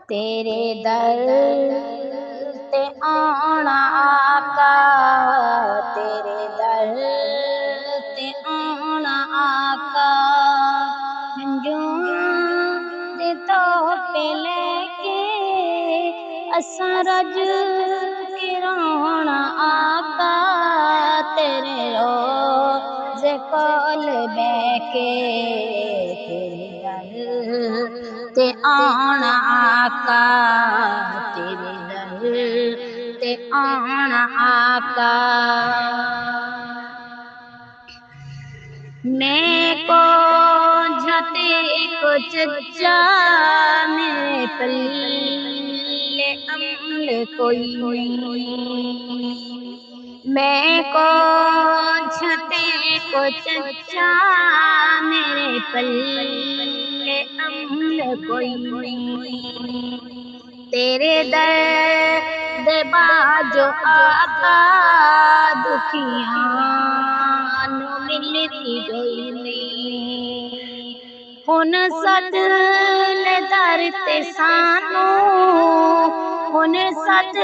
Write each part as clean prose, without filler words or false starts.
तेरे दर ते आना आका, तेरे दर ते आना आका। हंजुआं दे तोपे लेके असां रज के रोना आका, तेरे रोज़े कोल बैके तेरे दर ते आना आका, तेरे दर ते आना आका। मैं को झते को चच्चा मेरे पल्ले अमल कोई नहीं। मैं को झते को चच्चा मेरे पल्ले अमल कोई नहीं। तेरे दर दे बाजो आका दुखियां नू मिलती कोई नहीं। हुन सद ले दर ते सानू, हुन सद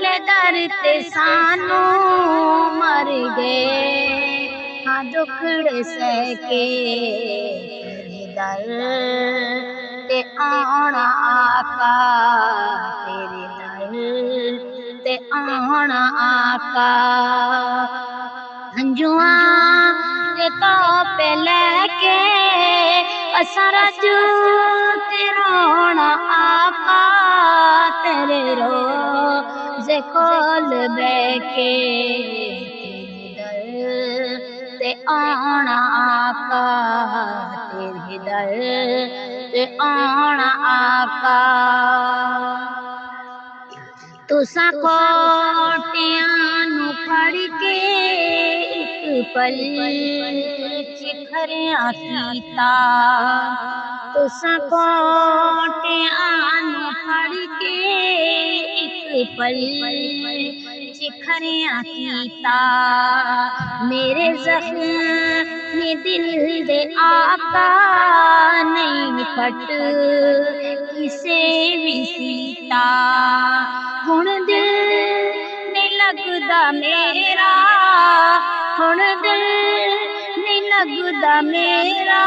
ले दर ते सानू मर गए हाँ दुखड़े सहके तेरे दर ते आना आका, तेरे दर ते आना आका। हंजुआं दे तोपे लेके असां रज के रोना आका, तेरे रोज़े कोल बैके तेरे दर ते आना आका, तेरे दर ते आना आका। तुसां कोटियां नू फड़ के इक पल चिखरिया कीता, तुसां कोटियां नू फड़ के इक पल चिखरिया कीता। मेरे ज़ख्मी दिल दे आका नहीं फट किसे भी सीता। हुण दिल नहीं लगदा मेरा, हुण दिल नहीं लगदा मेरा,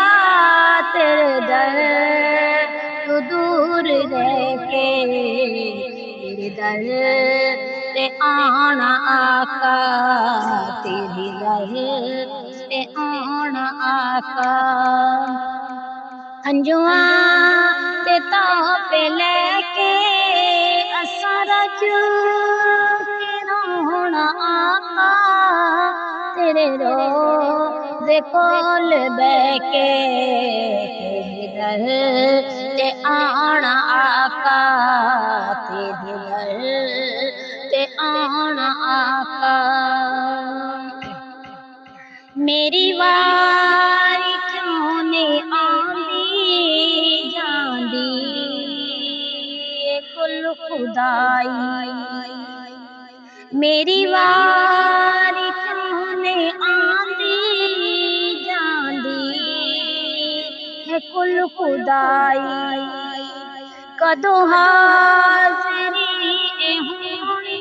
तेरे दर तू दूर रह के तेरे दर ते आना आका, तेरे दर ते आना आका। हंजुआं ते तोपे लेके असां रज के रोना आका, तेरे रोज़े कोल बैके तेरे दर ते आना आका, तेरे दर ते आना आका। मेरी वारी क्यों नहीं आंदी जांदी कुल खुदाई, मेरी वारी क्यों नहीं आंदी जांदी है कुल खुदाई। कदों हाज़री ए होनी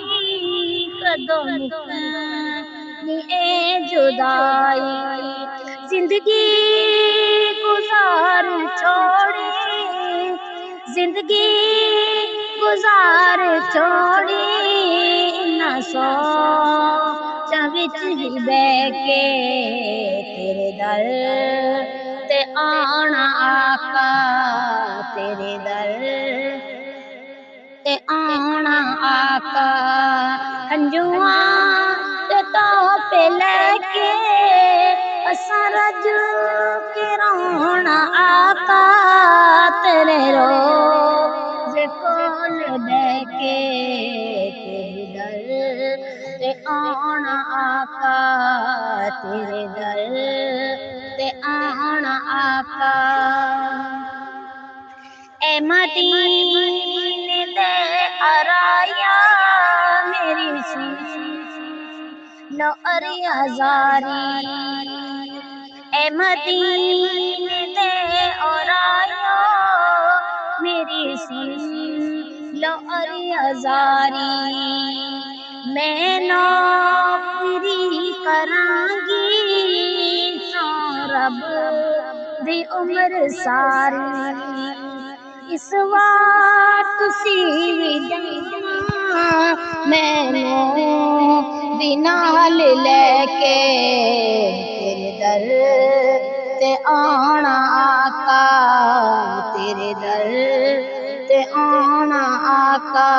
कदों मुकनी ए जुदाई। जिंदगी गुजार छोड़ी, जिंदगी गुजार छोड़ी ना सोचां विच ही बैके तेरे दर ते आना आका, तेरे दर ते आना आका। हंजुआं ते तोपे लेके असां रज के रोना आका, तेरे रोज़े कोल बैके तेरे दर ते आना आका, तेरे दर ते आना आका। ए मदीने दे आराया मेरी सुन लो अरिया ज़ारी, ए मदीने दे आराया मेरी सुन लो अरे अजारी, मैं नौकरी करांगी सो रब दी उम्र सारी, इस बार तुसी भी जाना मैनू भी नाल लेके, तेरे दर ते आना आका, तेरे दर ते आना आका,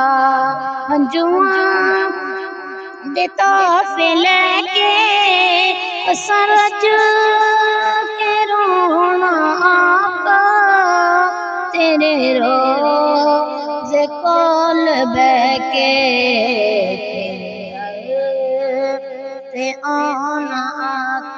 हंजुआं दे तोहफे लेके सरज के रोना आका, तेरे रोज़े कोल बैके, तेरे दर ते आना आका।